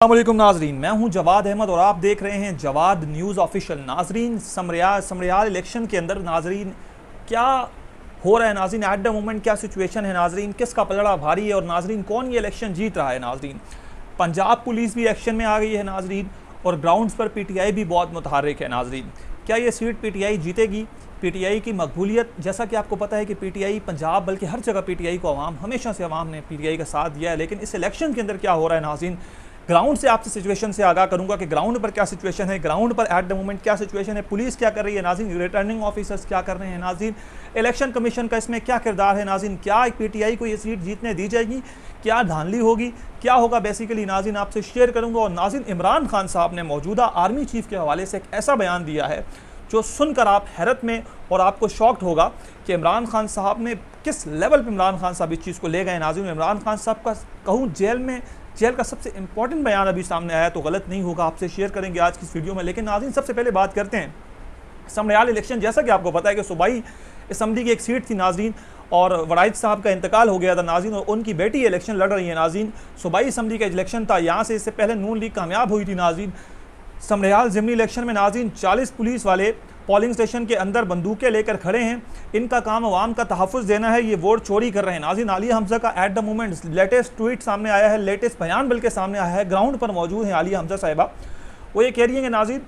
अस्सलामुअलैकुम नाजरीन, मैं हूं जवाद अहमद और आप देख रहे हैं जवाद न्यूज़ ऑफिशियल। नाजरीन, समरियाल इलेक्शन के अंदर नाजरीन क्या हो रहा है, नाजरीन एट द मोमेंट क्या सिचुएशन है, नाजरीन किसका पलड़ा भारी है और नाजरीन कौन ये इलेक्शन जीत रहा है। नाजरीन पंजाब पुलिस भी एक्शन में आ गई है नाजरीन, और ग्राउंड्स पर पीटीआई भी बहुत मुतहर्रिक है। नाजरीन क्या ये सीट पीटीआई जीतेगी? पीटीआई की मकबूलियत, जैसा कि आपको पता है कि पीटीआई पंजाब बल्कि हर जगह पीटीआई को आवाम हमेशा से आवाम ने पीटीआई का साथ दिया है, लेकिन इस इलेक्शन के अंदर क्या हो रहा है नाज़रीन, ग्राउंड से आपसे सिचुएशन से आगाह करूंगा कि ग्राउंड पर क्या सिचुएशन है, ग्राउंड पर एट द मोमेंट क्या सिचुएशन है, पुलिस क्या कर रही है नाज़रीन, रिटर्निंग ऑफिसर्स क्या कर रहे हैं नाज़रीन, इलेक्शन कमीशन का इसमें क्या किरदार है नाज़रीन, क्या पीटीआई को ये सीट जीतने दी जाएगी, क्या धांधली होगी, क्या होगा, बेसिकली नाज़रीन आपसे शेयर करूंगा। और नाज़रीन इमरान खान साहब ने मौजूदा आर्मी चीफ के हवाले से एक ऐसा बयान दिया है जो सुनकर आप हैरत में और आपको शॉक्ड होगा कि इमरान खान साहब ने किस लेवल पर इमरान खान साहब इस चीज़ को ले गए। नाज़रीन इमरान खान साहब का कहूँ जेल का सबसे इंपॉर्टेंट बयान अभी सामने आया तो गलत नहीं होगा, आपसे शेयर करेंगे आज की इस वीडियो में। लेकिन नाज़रीन सबसे पहले बात करते हैं समरियाल इलेक्शन। जैसा कि आपको पता है कि सूबाई असम्बली की एक सीट थी नाज़रीन, और वराइद साहब का इंतकाल हो गया था नाज़रीन, और उनकी बेटी इलेक्शन लड़ रही है नाज़रीन। सूबाई असम्बली का इलेक्शन था, यहाँ से इससे पहले नून लीग कामयाब हुई थी नाज़रीन। समरियाल ज़िमनी इलेक्शन में नाज़रीन 40 पुलिस वाले पोलिंग स्टेशन के अंदर बंदूकें लेकर खड़े हैं, इनका काम अवाम का तहफ़्फ़ुज़ देना है, ये वोट चोरी कर रहे हैं। नाज़रीन आलिया हमज़ा का at the moment latest tweet सामने आया है, लेटेस्ट बयान बल्कि सामने आया है, ग्राउंड पर मौजूद है आलिया हमज़ा साहिबा। वो ये कह रही है कि नाज़रीन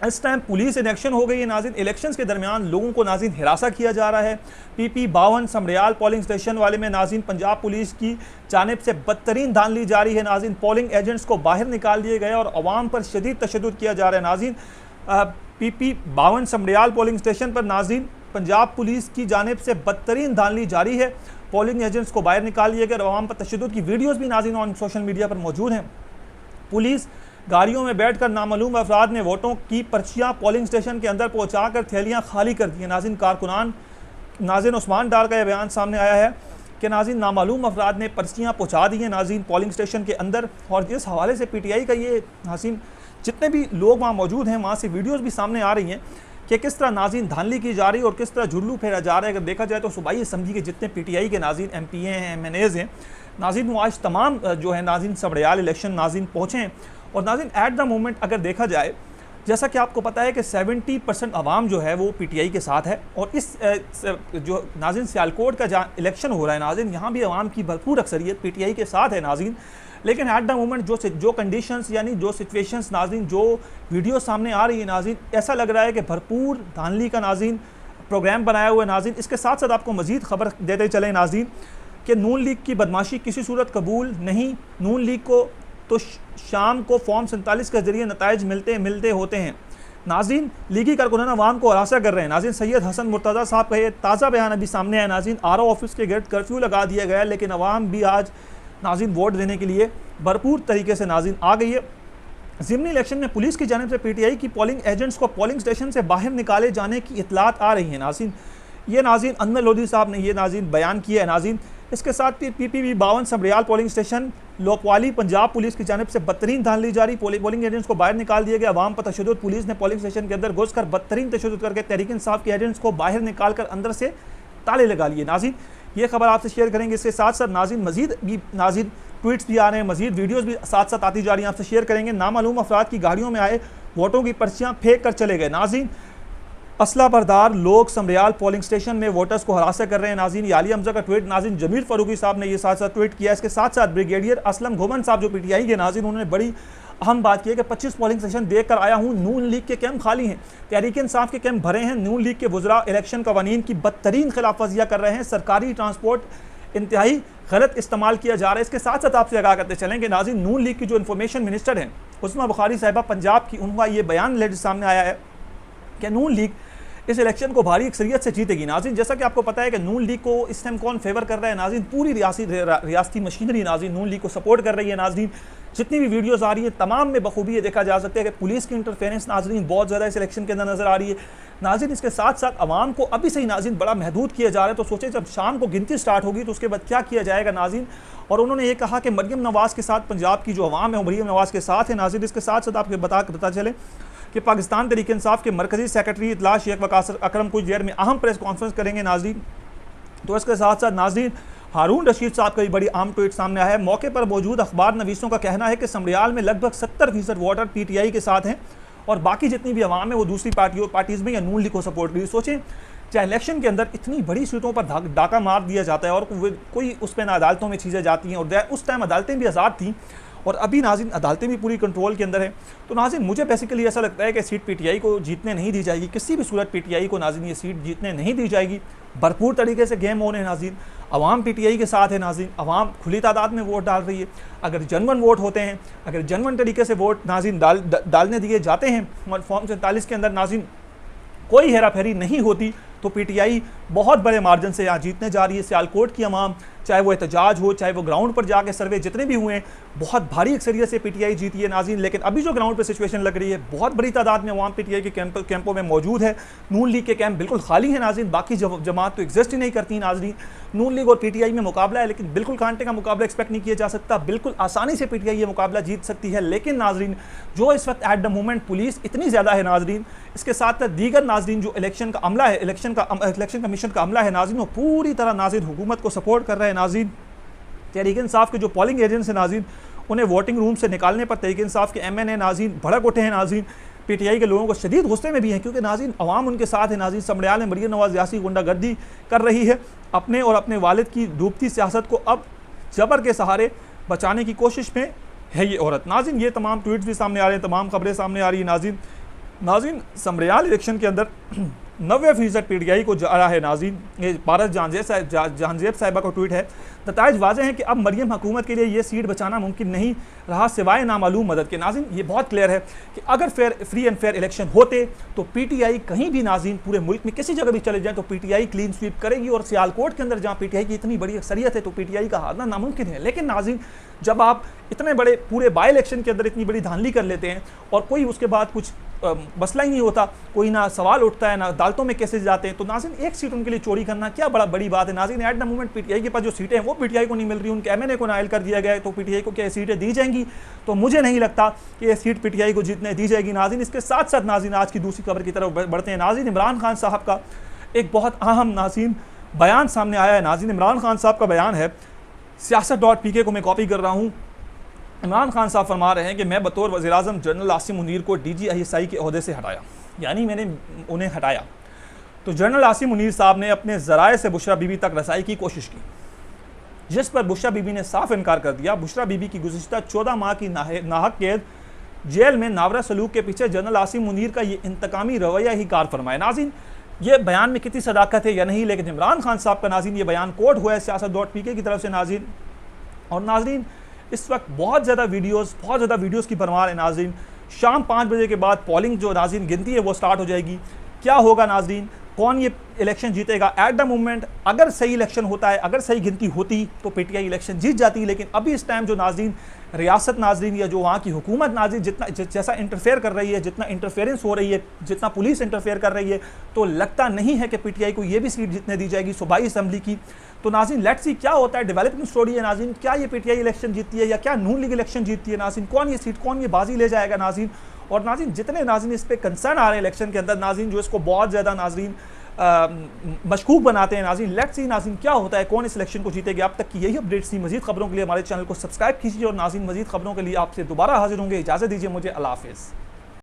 इस टाइम पुलिस इन एक्शन हो गई है नाज़रीन, इलेक्शंस के दरमियान लोगों को नाज़रीन हिरासा किया जा रहा है। PP 52 समरियाल पोलिंग स्टेशन वाले में नाज़रीन पंजाब पुलिस की जानिब से बदतरीन धांधली जारी है नाज़रीन, पोलिंग एजेंट्स को बाहर निकाल दिए गए और अवाम पर शदीद तशद्दुद किया जा रहा है नाज़रीन। PP 52 समरियाल पोलिंग स्टेशन पर नाज़रीन पंजाब पुलिस की जानिब से बदतरीन धांधली जारी है, पोलिंग एजेंट्स को बाहर निकाल दिया गया और अवाम पर तशद्दुद की वीडियोज़ भी नाज़रीन ऑन सोशल मीडिया पर मौजूद हैं। पुलिस गाड़ियों में बैठकर नामालूम अफराद ने वोटों की पर्चियां पोलिंग स्टेशन के अंदर पहुंचाकर थैलियां खाली कर दी हैं नाज़रीन। कारकुनान नाज़रीन उस्मान डार का यह बयान सामने आया है कि नाज़रीन नामालूम अफराद ने पर्चियां पहुंचा दी हैं नाज़रीन पोलिंग स्टेशन के अंदर, और जिस हवाले से पीटीआई का ये नाज़रीन जितने भी लोग वहाँ मौजूद हैं वहाँ से वीडियोज़ भी सामने आ रही हैं कि किस तरह नाज़रीन धांधली की जा रही है और किस तरह जुल्लू फेरा जा रहा है। अगर देखा जाए तो सूबाई असम्बली के जितने पीटीआई के नाज़रीन MP हैं, MNAs हैं नाज़रीन, वो आज तमाम जो है नाज़रीन समरियाल इलेक्शन नाज़रीन पहुँचे हैं। और नाज़रीन एट द मोमेंट अगर देखा जाए, जैसा कि आपको पता है कि 70% आवाम जो है वो पीटीआई के साथ है, और इस जो नाज़रीन सियालकोट का जहाँ इलेक्शन हो रहा है नाज़रीन, यहाँ भी आवाम की भरपूर अक्सरियत पीटीआई के साथ है नाज़रीन। लेकिन एट द मोमेंट जो कंडीशंस यानी जो सिचुएशंस नाज़रीन जो वीडियो सामने आ रही है नाज़रीन, ऐसा लग रहा है कि भरपूर धांधली का नाज़रीन प्रोग्राम बनाया हुआ है नाज़रीन। इसके साथ साथ आपको मज़ीद खबर देते चले नाज़रीन कि नून लीग की बदमाशी किसी सूरत कबूल नहीं, नून लीग को तो शाम को फॉर्म 47 के जरिए नताइज मिलते होते हैं नाज़रीन। लीगी कारकुनान अवाम को हरासा कर रहे हैं नाज़रीन। सैयद हसन मुर्तज़ा साहब का ये ताज़ा बयान अभी सामने आया नाज़रीन। RO ऑफिस के गिर्द कर्फ्यू लगा दिया गया, लेकिन अवाम भी आज नाज़रीन वोट देने के लिए भरपूर तरीके से नाज़रीन आ गई है। ज़िमनी इलेक्शन में पुलिस की जानिब से पीटीआई की पोलिंग एजेंट्स को पोलिंग स्टेशन से बाहर निकाले जाने की इतलात आ रही है नाज़रीन। ये नाज़रीन अनवर लोधी साहब ने ये नाज़रीन बयान किया है नाज़रीन। इसके साथ PP 52 समरियाल पोलिंग स्टेशन लोकवाली पंजाब पुलिस की जानिब से बदतरीन धांधली जारी, पोलिंग एजेंट्स को बाहर निकाल दिया गया, अवाम पर तशद्दुद, पुलिस ने पोलिंग स्टेशन के अंदर घुसकर बदतरीन तशद्दुद करके तहरीक इंसाफ के एजेंट्स को बाहर निकाल कर अंदर से ताले लगा लिए नाज़रीन। ये खबर आपसे शेयर करेंगे। इसके साथ साथ नाज़रीन मजीद भी नाज़रीन ट्वीट्स भी आ रहे हैं, मजीद वीडियोज़ भी साथ साथ आती जा रही हैं, आपसे शेयर करेंगे। नामालूम अफराद की गाड़ियों में आए वोटों की पर्चियाँ फेंक कर चले गए नाज़रीन। असला बरदार लोग समरियाल पोलिंग स्टेशन में वोटर्स को हरासा कर रहे हैं नाज़रीन। ये आलिया हमज़ा का ट्वीट नाज़रीन जमीर फ़ारूकी साहब ने ये साथ साथ ट्वीट किया। इसके साथ साथ ब्रिगेडियर असलम घुमन साहब जो पीटीआई के नाज़रीन, उन्होंने बड़ी अहम बात की है कि 25 पोलिंग स्टेशन देख कर आया हूँ, नून लीग के कैंप खाली हैं, तहरीक इंसाफ के कैंप भरे हैं, नून लीग के वज़रा इलेक्शन कवानीन की बदतरीन खिलाफवर्जियाँ कर रहे हैं, सरकारी ट्रांसपोर्ट इंतहाई गलत इस्तेमाल किया जा रहा है। इसके साथ साथ आपसे आगाह करते चलें कि नाज़रीन नून लीग की जो इन्फॉर्मेशन मिनिस्टर हैं उस्मा बुखारी साहिबा पंजाब की, उनका ये बयान लेटेस्ट सामने आया है कि नून लीग इस इलेक्शन को भारी अक्सरियत से जीतेगी नाज़रीन। जैसा कि आपको पता है कि नून लीग को इस टाइम कौन फेवर कर रहा है नाज़रीन, पूरी रियासती मशीनरी नाज़रीन नून लीग को सपोर्ट कर रही है नाज़रीन। जितनी भी वीडियोज़ आ रही है तमाम में बखूबी ये देखा जा सकता है कि पुलिस की इंटरफेरेंस नाज़रीन बहुत ज़्यादा इस इलेक्शन के अंदर नज़र आ रही है नाज़रीन। इसके साथ साथ आवाम को अभी से ही नाज़रीन बड़ा महदूद किया जा रहा है, तो सोचें जब शाम को गिनती स्टार्ट होगी तो उसके बाद क्या किया जाएगा नाज़रीन। और उन्होंने ये कहा कि मरियम नवाज़ के साथ पंजाब की जो अवाम है वो मरियम नवाज़ के साथ है नाज़रीन। इसके साथ साथ आपको पता चले कि पाकिस्तान तहरीक इंसाफ के मरकज़ी सेक्रेटरी इतला शेख वकास अकरम कुछ देर में अहम प्रेस कॉन्फ्रेंस करेंगे नाज़रीन। तो इसके साथ साथ नाज़रीन हारून रशीद साहब का भी बड़ी आम ट्वीट सामने आया है। मौके पर मौजूद अखबार नवीसों का कहना है कि समरियाल में लगभग 70% वोटर पीटीआई के साथ हैं और बाकी जितनी भी आवाम है वो दूसरी पार्टीज़ में या नून लीग को सपोर्ट करी। सोचें, चाहे इलेक्शन के अंदर इतनी बड़ी सीटों पर डाका मार दिया जाता है और कोई उस पर ना अदालतों में चीज़ें जाती हैं, और उस टाइम अदालतें भी आज़ाद थीं और अभी नाज़रीन अदालतें भी पूरी कंट्रोल के अंदर है। तो नाज़रीन मुझे बेसिकली ऐसा लगता है कि सीट पीटीआई को जीतने नहीं दी जाएगी, किसी भी सूरत पीटीआई को नाज़रीन ये सीट जीतने नहीं दी जाएगी। भरपूर तरीके से गेम ऑन है नाज़रीन, अवाम पीटीआई के साथ है नाज़रीन, अवाम खुली तादाद में वोट डाल रही है। अगर जनवन वोट होते हैं, अगर जनवन तरीके से वोट नाज़रीन डालने दिए जाते हैं और फॉर्म 47 के अंदर नाज़रीन कोई हेरा फेरी नहीं होती तो पीटीआई बहुत बड़े मार्जिन से यहाँ जीतने जा रही है। सियालकोट की अवाम, चाहे वो एहतजाज हो, चाहे वो ग्राउंड पर जाके सर्वे जितने भी हुए हैं, बहुत भारी अक्सरियत से पीटीआई जीती है नाज़रीन। लेकिन अभी जो ग्राउंड पर सिचुएशन लग रही है, बहुत बड़ी तादाद में अवाम पीटीआई के कैंपों में मौजूद है। नून लीग के कैंप बिल्कुल खाली है नाज़रीन, बाकी जमात तो एग्जिस्ट ही नहीं करती नाज़रीन। नून लीग और पीटीआई में मुकाबला है, लेकिन बिल्कुल कांटे का मुकाबला एक्सपेक्ट नहीं किया जा सकता। बिल्कुल आसानी से पीटीआई ये मुकाबला जीत सकती है। लेकिन नाज़रीन जो इस वक्त एट द मोमेंट पुलिस इतनी ज़्यादा है नाज़रीन, इसके साथ साथ दीगर नाज़रीन जो इलेक्शन का अमला है, इलेक्शन कमीशन का अमला है नाज़रीन, वो पूरी तरह नाज़रीन हुकूमत को सपोर्ट कर रहे हैं नाज़रीन। तहरीक इंसाफ के जो पोलिंग एजेंट्स हैं नाज़रीन, उन्हें वोटिंग रूम से निकालने पर तहरीक इंसाफ के एमएनए नाज़रीन भड़क उठे हैं नाज़रीन। पीटीआई के लोगों को शदीद गुस्से में भी हैं क्योंकि नाज़रीन अवाम उनके साथ है नाज़रीन। समरियाल में मरियम नवाज़ यासी गुंडागर्दी कर रही है, अपने और अपने वालिद की डूबती सियासत को अब जबर के सहारे बचाने की कोशिश में है ये औरत। नाज़रीन ये तमाम ट्वीट्स भी सामने आ रहे हैं, तमाम खबरें सामने आ रही हैं नाज़रीन समरियाल इलेक्शन के अंदर 90% पीटीआई को जा रहा है नाज़रीन। ये पारस जहांजेब साहिबा का ट्वीट है। नताइज वाज़ेह हैं कि अब मरियम हुकूमत के लिए ये सीट बचाना मुमकिन नहीं रहा सिवाय नामालूम मदद के। नाज़रीन ये बहुत क्लियर है कि अगर फ्री एंड फेयर इलेक्शन होते तो पीटीआई कहीं भी नाज़रीन पूरे मुल्क में किसी जगह भी चले जाए तो पीटीआई क्लीन स्वीप करेगी, और सियालकोट के अंदर जहाँ पीटीआई की इतनी बड़ी अक्सरियत है तो पीटीआई का हारना नामुमकिन है। लेकिन नाज़रीन जब आप इतने बड़े पूरे बाई इलेक्शन के अंदर इतनी बड़ी धांधली कर लेते हैं और कोई उसके बाद कुछ मसला ही नहीं होता, कोई ना सवाल उठता है ना अदालतों में कैसे जाते हैं, तो नाज़रीन एक सीट उनके लिए चोरी करना क्या बड़ी बात है। नाज़रीन एट द मोमेंट पीटीआई के पास जो सीटें हैं वो पीटीआई को नहीं मिल रही, उनके एमएनए को नाइल कर दिया गया है, तो पीटीआई को क्या सीटें दी जाएंगी? तो मुझे नहीं लगता कि ये सीट पीटीआई को जीतने दी जाएगी नाज़रीन। इसके साथ साथ नाज़रीन आज की दूसरी खबर की तरफ बढ़ते हैं। नाज़रीन इमरान खान साहब का एक बहुत अहम नाज़रीन बयान सामने आया है। नाज़रीन इमरान खान साहब का बयान है, siyaasat.pk को मैं कॉपी कर रहा हूँ। इमरान खान साहब फरमा रहे हैं कि मैं बतौर वज़ीर-ए-आज़म जनरल आसिम मुनीर को DGISI के ओहदे से हटाया, यानी मैंने उन्हें हटाया। तो जनरल आसिम मुनीर साहब ने अपने ज़राए से बुशरा बीबी तक रसाई की कोशिश की, जिस पर बुशरा बीबी ने साफ इनकार कर दिया। बुशरा बीबी की गुज़िश्ता 14 माह की नाहक कैद जेल में नावरा सलूक के पीछे जनरल आसिम मुनीर का ये इंतकामी रवैया ही कार फरमाए। नाज़रीन ये बयान में कितनी सदाकत है या नहीं, लेकिन इमरान खान साहब का नाज़रीन ये बयान कोट हुआ है siyaasat.pk की तरफ से नाज़रीन। और नाज़रीन इस वक्त बहुत ज़्यादा वीडियोज़ की भरमार है नाज़रीन। शाम 5 बजे के बाद पोलिंग जो नाज़रीन गिनती है वो स्टार्ट हो जाएगी। क्या होगा नाज़रीन, कौन ये इलेक्शन जीतेगा? एट द मोमेंट अगर सही इलेक्शन होता है, अगर सही गिनती होती तो पीटीआई इलेक्शन जीत जाती। लेकिन अभी इस टाइम जो नाज़रीन रियासत नाज़रीन या जो वहाँ की हुकूमत नाज़रीन जैसा इंटरफेयर कर रही है, जितना इंटरफेरेंस हो रही है, जितना पुलिस इंटरफेयर कर रही है, तो लगता नहीं है कि पीटीआई को ये भी सीट जीतने दी जाएगी सूबाई असम्बली की। तो नाज़रीन लेट्स सी क्या होता है, डेवलपिंग स्टोरी है नाज़रीन। क्या ये पीटीआई इलेक्शन जीतती है या क्या नून लीग इलेक्शन जीतती है नाज़रीन? कौन ये सीट, कौन ये बाजी ले जाएगा नाज़रीन? और नाज़रीन जितने नाज़रीन इस पर कंसर्न आ रहे हैं इलेक्शन के अंदर नाज़रीन, जो इसको बहुत ज़्यादा नाज़रीन मशकूक बनाते हैं नाज़रीन, लेट्स सी नाज़रीन क्या होता है, कौन इस इलेक्शन को जीतेगा। अब तक की यही अपडेट्स थी। मज़ीद खबरों के लिए हमारे चैनल को सब्सक्राइब कीजिए और नाज़रीन मज़ीद खबरों के लिए आपसे दोबारा हाजिर होंगे। इजाज़त दीजिए मुझे, अल्लाह हाफ़िज़।